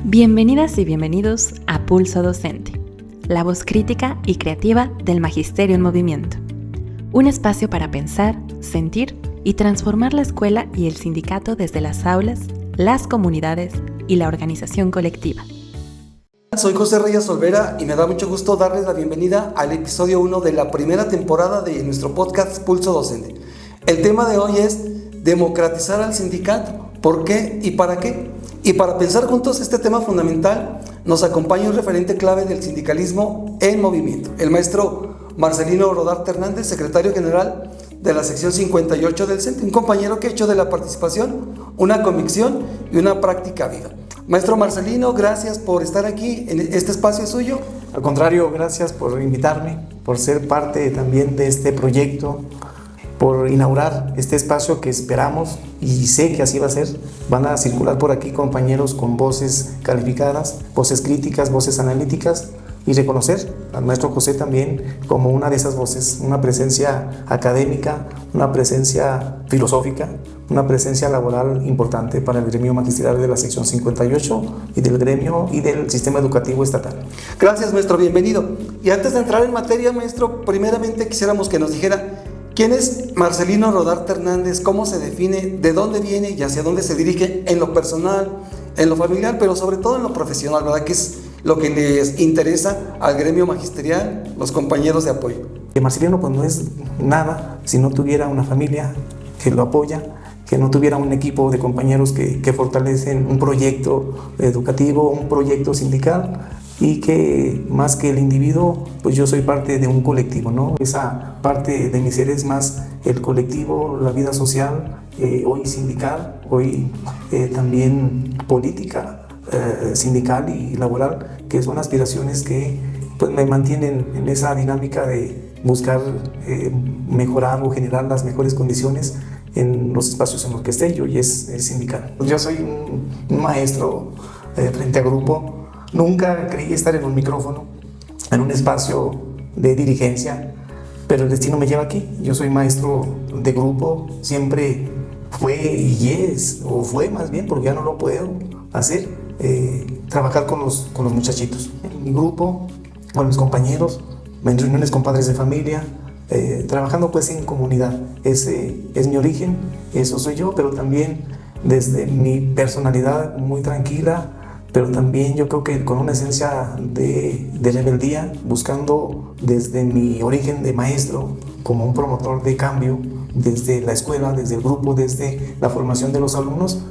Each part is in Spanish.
Bienvenidas y bienvenidos a Pulso Docente, la voz crítica y creativa del Magisterio en Movimiento. Un espacio para pensar, sentir y transformar la escuela y el sindicato desde las aulas, las comunidades y la organización colectiva. Soy José Reyes Olvera y me da mucho gusto darles la bienvenida al episodio 1 de la primera temporada de nuestro podcast Pulso Docente. El tema de hoy es democratizar al sindicato. ¿Por qué y para qué? Y para pensar juntos este tema fundamental, nos acompaña un referente clave del sindicalismo en movimiento, el maestro Marcelino Rodarte Hernández, secretario general de la sección 58 del CENTE, un compañero que ha hecho de la participación una convicción y una práctica viva. Maestro Marcelino, gracias por estar aquí, en este espacio es suyo. Al contrario, gracias por invitarme, por ser parte también de este proyecto, por inaugurar este espacio que esperamos y sé que así va a ser. Van a circular por aquí compañeros con voces calificadas, voces críticas, voces analíticas y reconocer al maestro José también como una de esas voces, una presencia académica, una presencia filosófica, una presencia laboral importante para el gremio magisterial de la sección 58 y del gremio y del sistema educativo estatal. Gracias, maestro, bienvenido. Y antes de entrar en materia, maestro, primeramente quisiéramos que nos dijera ¿quién es Marcelino Rodarte Hernández? ¿Cómo se define? ¿De dónde viene y hacia dónde se dirige en lo personal, en lo familiar, pero sobre todo en lo profesional, ¿verdad? Que es lo que les interesa al gremio magisterial, los compañeros de apoyo. Marcelino pues no es nada si no tuviera una familia que lo apoya, que no tuviera un equipo de compañeros que fortalecen un proyecto educativo, un proyecto sindical, y que más que el individuo, pues yo soy parte de un colectivo, ¿no? Esa parte de mi ser es más el colectivo, la vida social, hoy sindical, hoy también política, sindical y laboral, que son aspiraciones que pues me mantienen en esa dinámica de buscar mejorar o generar las mejores condiciones en los espacios en los que esté yo, y es sindical. Yo soy un maestro frente a grupo. Nunca creí estar en un micrófono, en un espacio de dirigencia, pero el destino me lleva aquí. Yo soy maestro de grupo, siempre fue y es, o fue más bien, porque ya no lo puedo hacer, trabajar con los muchachitos. En mi grupo, con mis compañeros, en reuniones con padres de familia, trabajando pues en comunidad. Ese es mi origen, eso soy yo, pero también desde mi personalidad muy tranquila, pero también yo creo que con una esencia de rebeldía, buscando desde mi origen de maestro, como un promotor de cambio, desde la escuela, desde el grupo, desde la formación de los alumnos,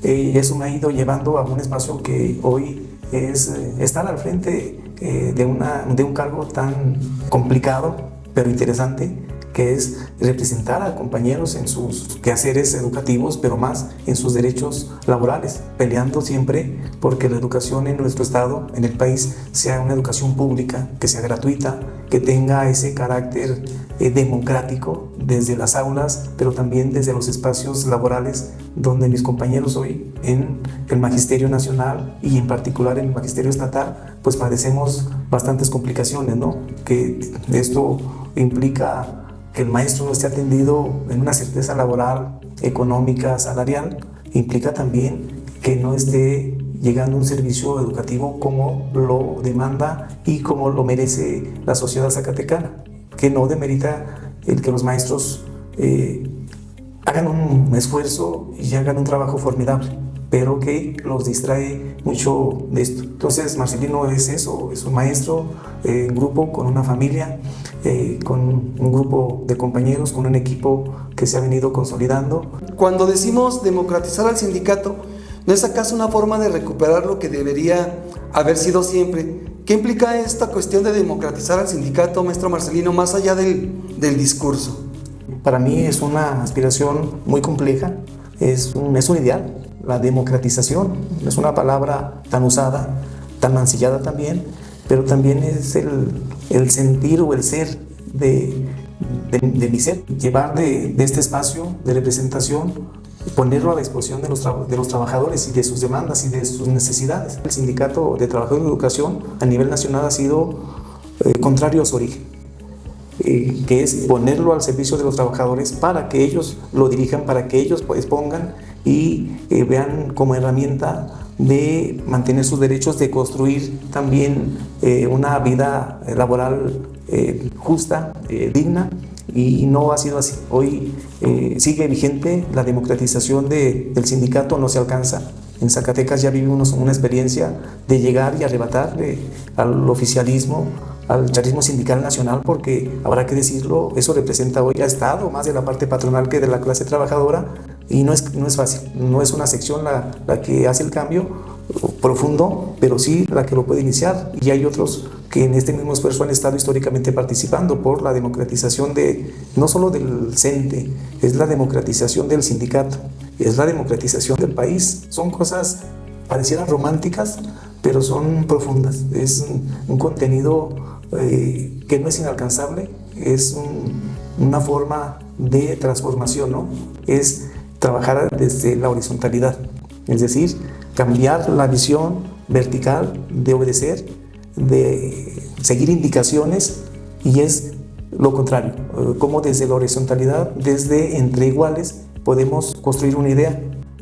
eso me ha ido llevando a un espacio que hoy es estar al frente de un cargo tan complicado, pero interesante, que es representar a compañeros en sus quehaceres educativos, pero más en sus derechos laborales, peleando siempre porque la educación en nuestro estado, en el país, sea una educación pública, que sea gratuita, que tenga ese carácter democrático desde las aulas, pero también desde los espacios laborales, donde mis compañeros hoy en el Magisterio Nacional y en particular en el Magisterio Estatal, pues padecemos bastantes complicaciones, ¿no? Que esto implica que el maestro no esté atendido en una certeza laboral, económica, salarial, implica también que no esté llegando un servicio educativo como lo demanda y como lo merece la sociedad zacatecana, que no demerita el que los maestros hagan un esfuerzo y hagan un trabajo formidable, pero que los distrae mucho de esto. Entonces Marcelino es eso, es un maestro en grupo, con una familia, con un grupo de compañeros, con un equipo que se ha venido consolidando. Cuando decimos democratizar al sindicato, ¿no es acaso una forma de recuperar lo que debería haber sido siempre? ¿Qué implica esta cuestión de democratizar al sindicato, maestro Marcelino, más allá del discurso? Para mí es una aspiración muy compleja, es un ideal. La democratización es una palabra tan usada, tan mancillada también, pero también es el sentir o el ser de mi ser. Llevar de este espacio de representación, ponerlo a la disposición de los trabajadores y de sus demandas y de sus necesidades. El Sindicato de Trabajadores de Educación a nivel nacional ha sido contrario a su origen, que es ponerlo al servicio de los trabajadores para que ellos lo dirijan, para que ellos pues pongan y vean como herramienta de mantener sus derechos, de construir también una vida laboral justa, digna, y no ha sido así. Hoy sigue vigente la democratización del sindicato, no se alcanza. En Zacatecas ya vivimos una experiencia de llegar y arrebatarle al oficialismo, al charismo sindical nacional, porque habrá que decirlo, eso representa hoy a Estado, más de la parte patronal que de la clase trabajadora, y no es fácil, no es una sección la que hace el cambio profundo, pero sí la que lo puede iniciar, y hay otros que en este mismo esfuerzo han estado históricamente participando por la democratización no solo del CENTE, es la democratización del sindicato, es la democratización del país. Son cosas parecieran románticas, pero son profundas. Es un contenido que no es inalcanzable, es una forma de transformación, ¿no? Es trabajar desde la horizontalidad, es decir, cambiar la visión vertical de obedecer, de seguir indicaciones, y es lo contrario, como desde la horizontalidad, desde entre iguales, podemos construir una idea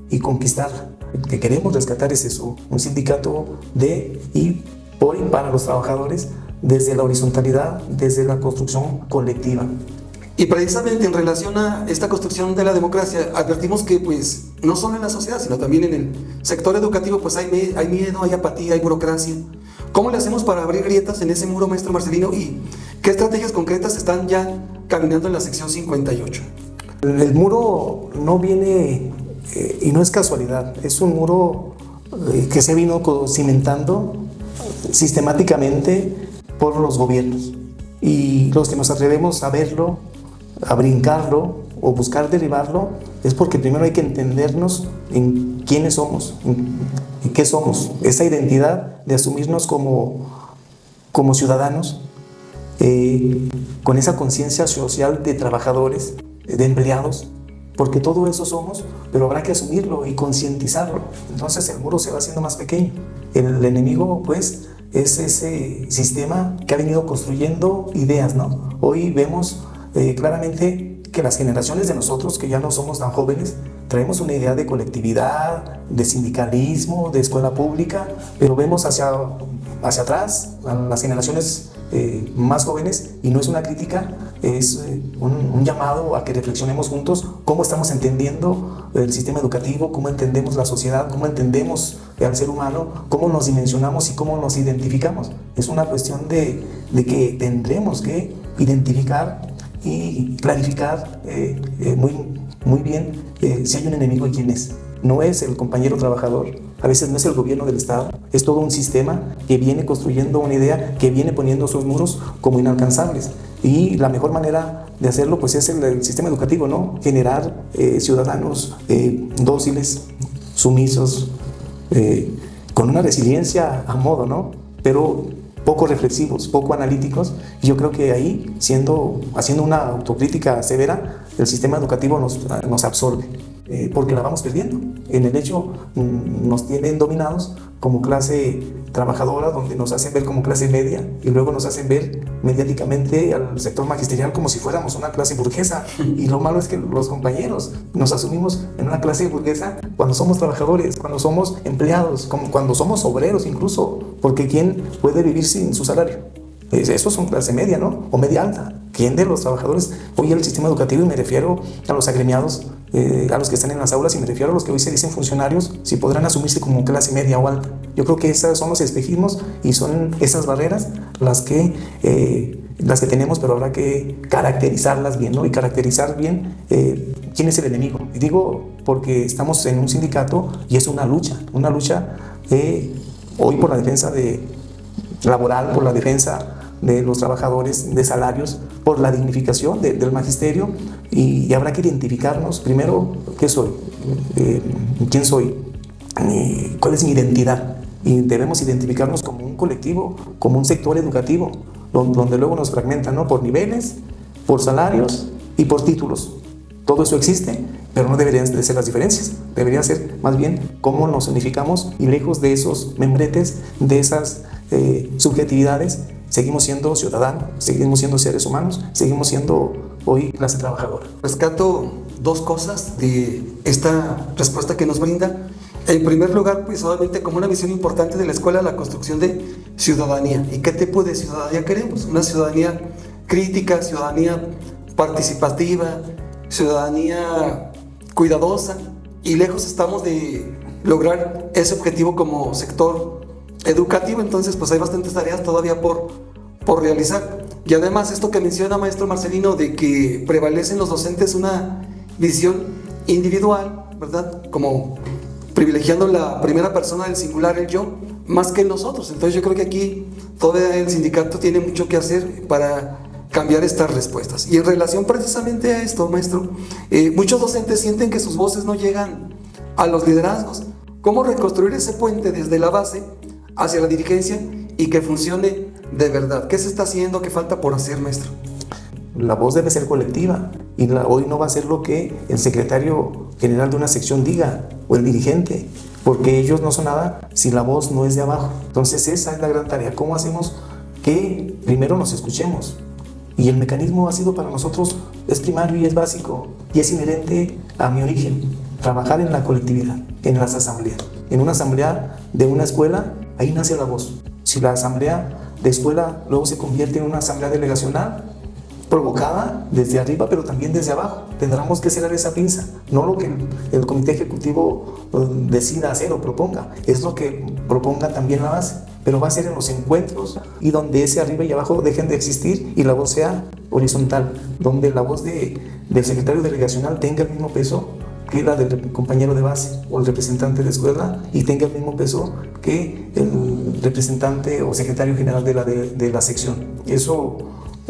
y conquistarla. Lo que queremos rescatar es eso, un sindicato de y por y para los trabajadores, desde la horizontalidad, desde la construcción colectiva. Y precisamente en relación a esta construcción de la democracia, advertimos que pues no solo en la sociedad, sino también en el sector educativo, pues hay miedo, hay apatía, hay burocracia. ¿Cómo le hacemos para abrir grietas en ese muro, maestro Marcelino? ¿Y qué estrategias concretas están ya caminando en la sección 58? El muro no viene, y no es casualidad, es un muro que se vino cimentando sistemáticamente por los gobiernos. Y los que nos atrevemos a verlo, a brincarlo o buscar derribarlo, es porque primero hay que entendernos en quiénes somos, en qué somos, esa identidad de asumirnos como ciudadanos, con esa conciencia social de trabajadores, de empleados, porque todo eso somos, pero habrá que asumirlo y concientizarlo. Entonces el muro se va haciendo más pequeño. El enemigo, pues, es ese sistema que ha venido construyendo ideas, ¿no? Hoy vemos claramente que las generaciones de nosotros, que ya no somos tan jóvenes, traemos una idea de colectividad, de sindicalismo, de escuela pública, pero vemos hacia atrás a las generaciones más jóvenes, y no es una crítica, es un llamado a que reflexionemos juntos cómo estamos entendiendo el sistema educativo, cómo entendemos la sociedad, cómo entendemos al ser humano, cómo nos dimensionamos y cómo nos identificamos. Es una cuestión de que tendremos que identificar y clarificar muy bien si hay un enemigo y quién es. No es el compañero trabajador, a veces no es el gobierno del Estado, es todo un sistema que viene construyendo una idea, que viene poniendo sus muros como inalcanzables. Y la mejor manera de hacerlo, pues, es el sistema educativo, ¿no? Generar ciudadanos dóciles, sumisos, con una resiliencia a modo, ¿no? Pero poco reflexivos, poco analíticos, y yo creo que ahí, haciendo una autocrítica severa, el sistema educativo nos absorbe, porque la vamos perdiendo. En el hecho, nos tienen dominados como clase trabajadora, donde nos hacen ver como clase media, y luego nos hacen ver mediáticamente al sector magisterial como si fuéramos una clase burguesa. Y lo malo es que los compañeros nos asumimos en una clase burguesa cuando somos trabajadores, cuando somos empleados, cuando somos obreros incluso, porque ¿quién puede vivir sin su salario? Esos son clase media, ¿no? O media alta. ¿Quién de los trabajadores? Hoy el sistema educativo, y me refiero a los agremiados, a los que están en las aulas, y me refiero a los que hoy se dicen funcionarios, si podrán asumirse como clase media o alta. Yo creo que esos son los espejismos y son esas barreras las que tenemos, pero habrá que caracterizarlas bien, ¿no? Y caracterizar bien quién es el enemigo. Y digo porque estamos en un sindicato y es una lucha hoy por la defensa laboral, por la defensa de los trabajadores, de salarios, por la dignificación del magisterio, y habrá que identificarnos primero qué soy, quién soy, cuál es mi identidad, y debemos identificarnos como un colectivo, como un sector educativo, donde luego nos fragmentan, ¿no? Por niveles, por salarios y por títulos. Todo eso existe, pero no deberían de ser las diferencias. Debería ser más bien cómo nos unificamos, y lejos de esos membretes, de esas subjetividades, seguimos siendo ciudadanos, seguimos siendo seres humanos, seguimos siendo hoy clase trabajadora. Rescato dos cosas de esta respuesta que nos brinda. En primer lugar, pues obviamente como una misión importante de la escuela, la construcción de ciudadanía. ¿Y qué tipo de ciudadanía queremos? Una ciudadanía crítica, ciudadanía participativa, ciudadanía cuidadosa, y lejos estamos de lograr ese objetivo como sector educativo. Entonces pues hay bastantes tareas todavía por realizar. Y además esto que menciona maestro Marcelino, de que prevalece en los docentes una visión individual, ¿verdad? Como privilegiando la primera persona del singular, el yo, más que nosotros. Entonces yo creo que aquí todavía el sindicato tiene mucho que hacer para cambiar estas respuestas. Y en relación precisamente a esto, maestro, muchos docentes sienten que sus voces no llegan a los liderazgos. ¿Cómo reconstruir ese puente desde la base hacia la dirigencia y que funcione de verdad? ¿Qué se está haciendo? ¿Qué falta por hacer, maestro? La voz debe ser colectiva y hoy no va a ser lo que el secretario general de una sección diga o el dirigente, porque ellos no son nada si la voz no es de abajo. Entonces esa es la gran tarea. ¿Cómo hacemos que primero nos escuchemos? Y el mecanismo ha sido para nosotros, es primario y es básico y es inherente a mi origen. Trabajar en la colectividad, en las asambleas. En una asamblea de una escuela, ahí nace la voz. Si la asamblea de escuela luego se convierte en una asamblea delegacional, provocada desde arriba, pero también desde abajo, tendremos que cerrar esa pinza. No lo que el comité ejecutivo decida hacer o proponga, es lo que proponga también la base, pero va a ser en los encuentros y donde ese arriba y abajo dejen de existir y la voz sea horizontal, donde la voz del secretario delegacional tenga el mismo peso que la del compañero de base o el representante de escuela y tenga el mismo peso que el representante o secretario general de la sección. Eso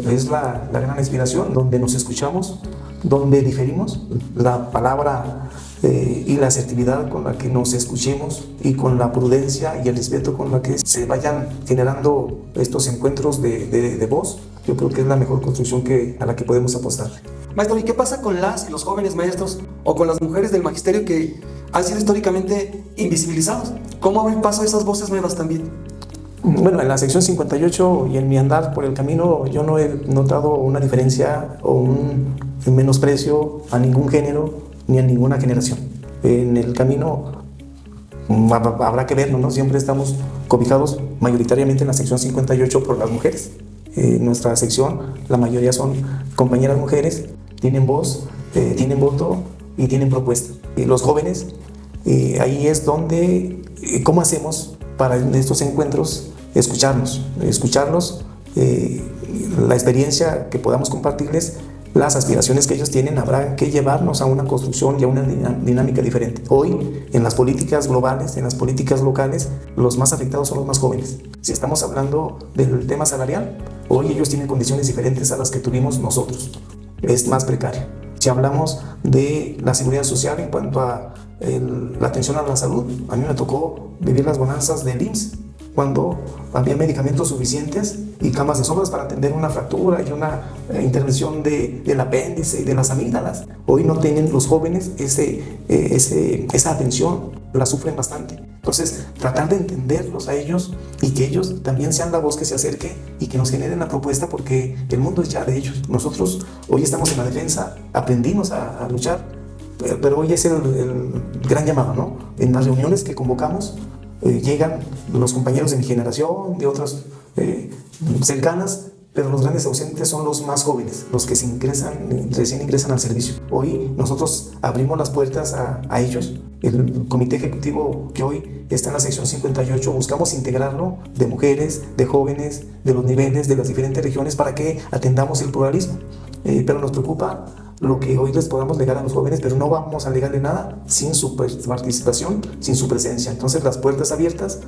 es la gran inspiración, donde nos escuchamos, donde diferimos, la palabra y la asertividad con la que nos escuchemos y con la prudencia y el respeto con la que se vayan generando estos encuentros de voz, yo creo que es la mejor construcción a la que podemos apostar. Maestro, ¿y qué pasa con las y los jóvenes maestros o con las mujeres del magisterio que han sido históricamente invisibilizados? ¿Cómo abrir paso a esas voces nuevas también? Bueno, en la sección 58 y en mi andar por el camino yo no he notado una diferencia o un menosprecio a ningún género ni a ninguna generación. En el camino habrá que verlo, ¿no? Siempre estamos cobijados mayoritariamente en la sección 58 por las mujeres. Nuestra sección, la mayoría son compañeras mujeres, tienen voz, tienen voto y tienen propuesta. Los jóvenes, ahí es donde, ¿cómo hacemos para en estos encuentros escucharlos, la experiencia que podamos compartirles, las aspiraciones que ellos tienen, habrá que llevarnos a una construcción y a una dinámica diferente. Hoy, en las políticas globales, en las políticas locales, los más afectados son los más jóvenes. Si estamos hablando del tema salarial, hoy ellos tienen condiciones diferentes a las que tuvimos nosotros. Es más precario. Si hablamos de la seguridad social en cuanto a la atención a la salud, a mí me tocó vivir las bonanzas del IMSS, cuando había medicamentos suficientes y camas de sobras para atender una fractura y una intervención del apéndice y de las amígdalas. Hoy no tienen los jóvenes esa atención, la sufren bastante. Entonces, tratar de entenderlos a ellos y que ellos también sean la voz que se acerque y que nos generen la propuesta, porque el mundo es ya de ellos. Nosotros hoy estamos en la defensa, aprendimos a luchar, pero hoy es el gran llamado, ¿no? En las reuniones que convocamos, llegan los compañeros de mi generación, de otras cercanas, pero los grandes ausentes son los más jóvenes, los que recién ingresan al servicio. Hoy nosotros abrimos las puertas a ellos. El comité ejecutivo que hoy está en la sección 58, buscamos integrarlo de mujeres, de jóvenes, de los niveles, de las diferentes regiones, para que atendamos el pluralismo. Pero nos preocupa lo que hoy les podamos legar a los jóvenes, pero no vamos a legarle nada sin su participación, sin su presencia. Entonces, las puertas abiertas,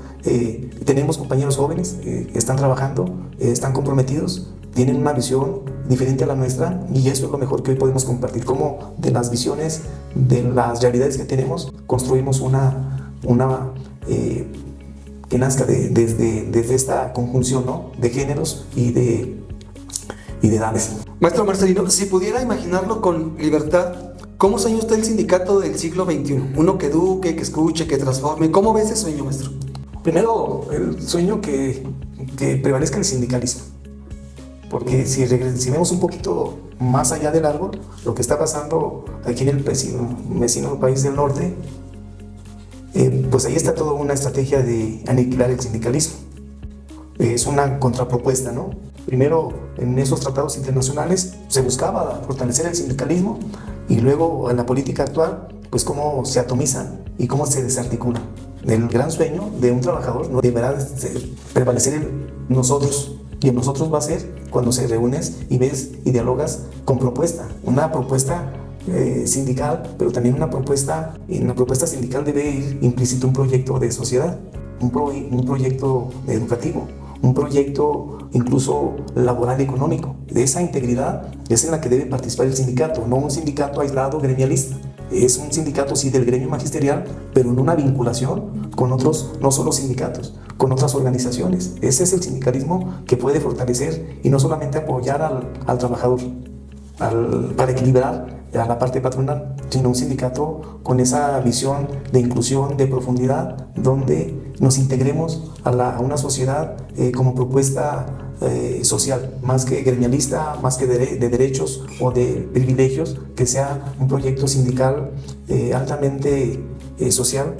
tenemos compañeros jóvenes que están trabajando, están comprometidos, tienen una visión diferente a la nuestra, y eso es lo mejor que hoy podemos compartir, cómo de las visiones, de las realidades que tenemos, construimos una que nazca desde esta conjunción, ¿no?, de géneros y de edades. Maestro Marcelino, si pudiera imaginarlo con libertad, ¿cómo sueña usted el sindicato del siglo XXI? Uno que eduque, que escuche, que transforme. ¿Cómo ve ese sueño, maestro? Primero, el sueño que prevalezca el sindicalismo. Porque si vemos un poquito más allá del árbol, lo que está pasando aquí en el vecino país del norte, pues ahí está toda una estrategia de aniquilar el sindicalismo. Es una contrapropuesta, ¿no? Primero, en esos tratados internacionales se buscaba fortalecer el sindicalismo y luego en la política actual, pues cómo se atomizan y cómo se desarticulan. El gran sueño de un trabajador no deberá prevalecer en nosotros, y en nosotros va a ser cuando se reúnes y ves y dialogas con una propuesta sindical, pero también en la propuesta sindical debe ir implícito un proyecto de sociedad, un proyecto educativo, un proyecto incluso laboral y económico. De esa integridad es en la que debe participar el sindicato, no un sindicato aislado gremialista. Es un sindicato sí del gremio magisterial, pero en una vinculación con otros, no solo sindicatos, con otras organizaciones. Ese es el sindicalismo que puede fortalecer y no solamente apoyar al trabajador para equilibrar a la parte patronal, sino un sindicato con esa visión de inclusión, de profundidad, donde nos integremos a una sociedad como propuesta social, más que gremialista, más que de derechos o de privilegios, que sea un proyecto sindical altamente social.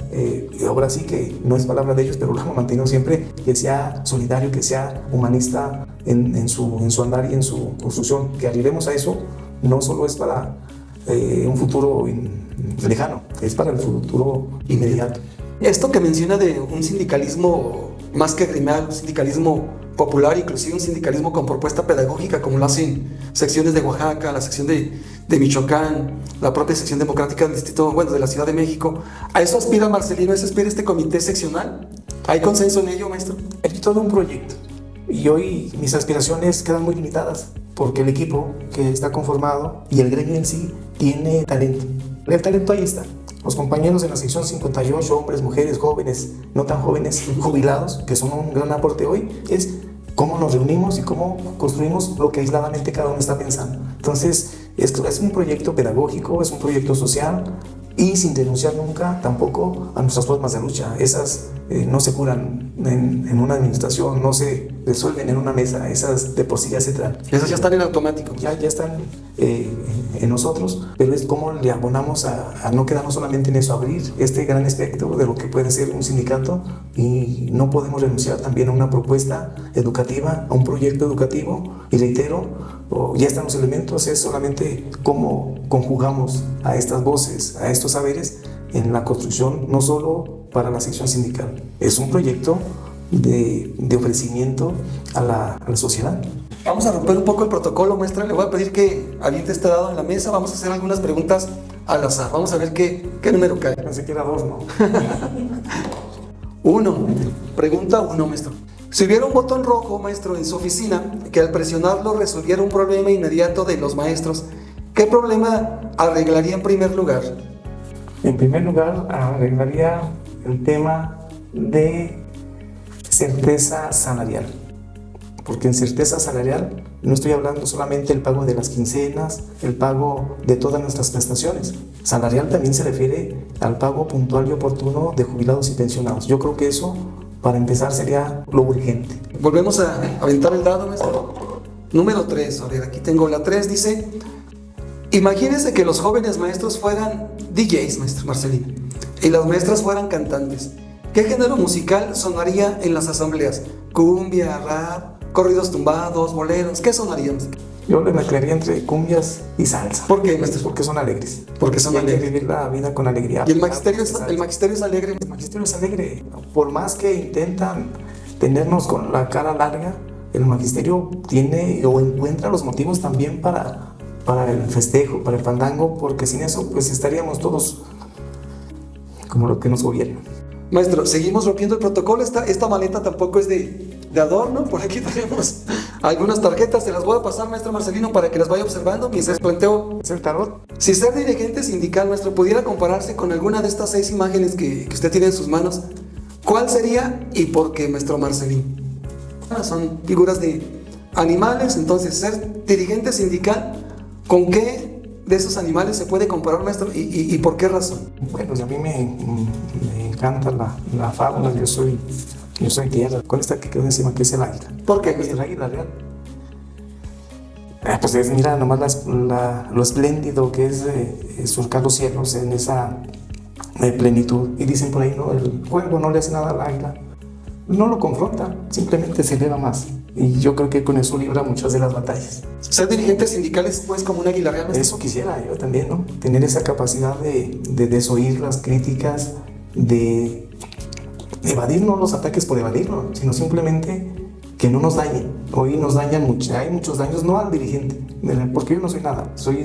Ahora sí que no es palabra de ellos, pero lo hemos mantenido siempre, que sea solidario, que sea humanista en su andar y en su construcción. Que arribemos a eso no solo es para un futuro lejano, es para el futuro inmediato. Esto que menciona de un sindicalismo más que gremial, un sindicalismo popular, inclusive un sindicalismo con propuesta pedagógica, como lo hacen secciones de Oaxaca, la sección de Michoacán, la propia sección democrática del distrito, de la Ciudad de México. ¿A eso aspira Marcelino? ¿A eso aspira este comité seccional? ¿Hay consenso en ello, maestro? Es todo un proyecto y hoy mis aspiraciones quedan muy limitadas porque el equipo que está conformado y el gremio en sí tiene talento. El talento ahí está. Los compañeros de la sección 58, hombres, mujeres, jóvenes, no tan jóvenes, jubilados, que son un gran aporte hoy, es cómo nos reunimos y cómo construimos lo que aisladamente cada uno está pensando. Entonces, esto es un proyecto pedagógico, es un proyecto social y sin denunciar nunca tampoco a nuestras formas de lucha. Esas no se curan en una administración, no se resuelven en una mesa, esas de por sí ya se traen. Esas ya están en automático. Ya están en nosotros, pero es cómo le abonamos a no quedarnos solamente en eso, abrir este gran espectro de lo que puede ser un sindicato, y no podemos renunciar también a una propuesta educativa, a un proyecto educativo, y reitero, ya están los elementos, es solamente cómo conjugamos a estas voces, a estos saberes en la construcción, no solo para la sección sindical, es un proyecto de ofrecimiento a la sociedad. Vamos a romper un poco el protocolo, maestra. Le voy a pedir que aviente este dado en la mesa. Vamos a hacer algunas preguntas al azar. Vamos a ver qué número cae. Pensé que era 2, ¿no? 1. Pregunta 1, maestro. Si hubiera un botón rojo, maestro, en su oficina, que al presionarlo resolviera un problema inmediato de los maestros, ¿qué problema arreglaría en primer lugar? En primer lugar, arreglaría el tema de certeza salarial. Porque en certeza salarial no estoy hablando solamente del pago de las quincenas, el pago de todas nuestras prestaciones. Salarial también se refiere al pago puntual y oportuno de jubilados y pensionados. Yo creo que eso, para empezar, sería lo urgente. Volvemos a aventar el dado, maestro. Número 3, a ver, aquí tengo la 3, dice: imagínense que los jóvenes maestros fueran DJs, maestro Marcelino, y las maestras fueran cantantes. ¿Qué género musical sonaría en las asambleas? ¿Cumbia, rap, corridos tumbados, boleros? ¿Qué sonarían? Yo le mezclaría entre cumbias y salsa. ¿Por qué, maestro? Porque son alegres. Porque son alegres. Hay que vivir la vida con alegría. ¿Y el magisterio es alegre? El magisterio es alegre. Por más que intentan tenernos con la cara larga, el magisterio tiene o encuentra los motivos también para el festejo, para el fandango, porque sin eso pues estaríamos todos como lo que nos gobierna. Maestro, seguimos rompiendo el protocolo. Esta maleta tampoco es de adorno. Por aquí tenemos algunas tarjetas. Se las voy a pasar, maestro Marcelino, para que las vaya observando mientras planteo. ¿Es el tarot? Si ser dirigente sindical, maestro, pudiera compararse con alguna de estas 6 imágenes que usted tiene en sus manos, ¿cuál sería y por qué, maestro Marcelino? Son figuras de animales. Entonces, ser dirigente sindical, ¿con qué de esos animales se puede comparar, maestro? ¿Y por qué razón? Bueno, a mí me encanta la fábula. Yo soy tierra. Con esta que quedó encima, que es el águila. ¿Por qué? El águila real. Pues mira nomás lo espléndido que es surcar los cielos en plenitud. Y dicen por ahí, ¿no? El fuego no le hace nada al águila. No lo confronta, simplemente se eleva más. Y yo creo que con eso libra muchas de las batallas. Ser dirigente sindical es pues como un águila real. Eso quisiera yo también, ¿no? Tener esa capacidad de desoír las críticas, de evadir no los ataques por evadirlos, sino simplemente que no nos dañen. Hoy nos dañan mucho, hay muchos daños, no al dirigente, porque yo no soy nada, soy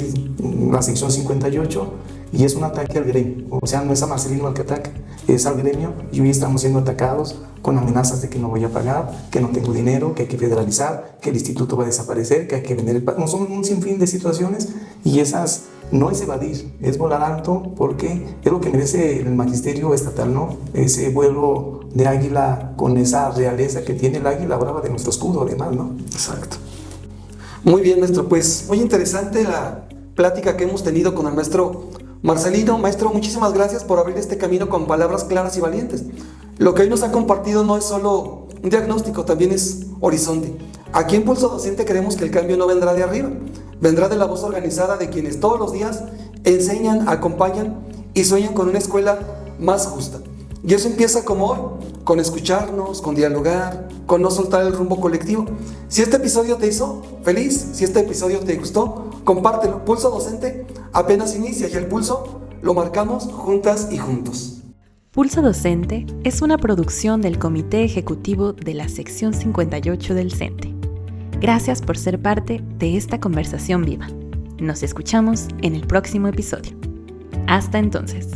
la sección 58 y es un ataque al gremio. O sea, no es a Marcelino el que ataca, es al gremio, y hoy estamos siendo atacados con amenazas de que no voy a pagar, que no tengo dinero, que hay que federalizar, que el instituto va a desaparecer, que hay que vender el país. Son un sinfín de situaciones, y esas no es evadir, es volar alto, porque es lo que merece el magisterio estatal, ¿no? Ese vuelo de águila con esa realeza que tiene el águila brava de nuestro escudo, además, ¿no? Exacto. Muy bien, maestro. Pues muy interesante la plática que hemos tenido con el maestro Marcelino. Maestro, muchísimas gracias por abrir este camino con palabras claras y valientes. Lo que hoy nos ha compartido no es solo un diagnóstico, también es horizonte. Aquí en Pulso Docente creemos que el cambio no vendrá de arriba, vendrá de la voz organizada de quienes todos los días enseñan, acompañan y sueñan con una escuela más justa. Y eso empieza como hoy, con escucharnos, con dialogar, con no soltar el rumbo colectivo. Si este episodio te hizo feliz, si este episodio te gustó, compártelo. Pulso Docente apenas inicia, y el pulso lo marcamos juntas y juntos. Pulso Docente es una producción del Comité Ejecutivo de la Sección 58 del CENTE. Gracias por ser parte de esta conversación viva. Nos escuchamos en el próximo episodio. Hasta entonces.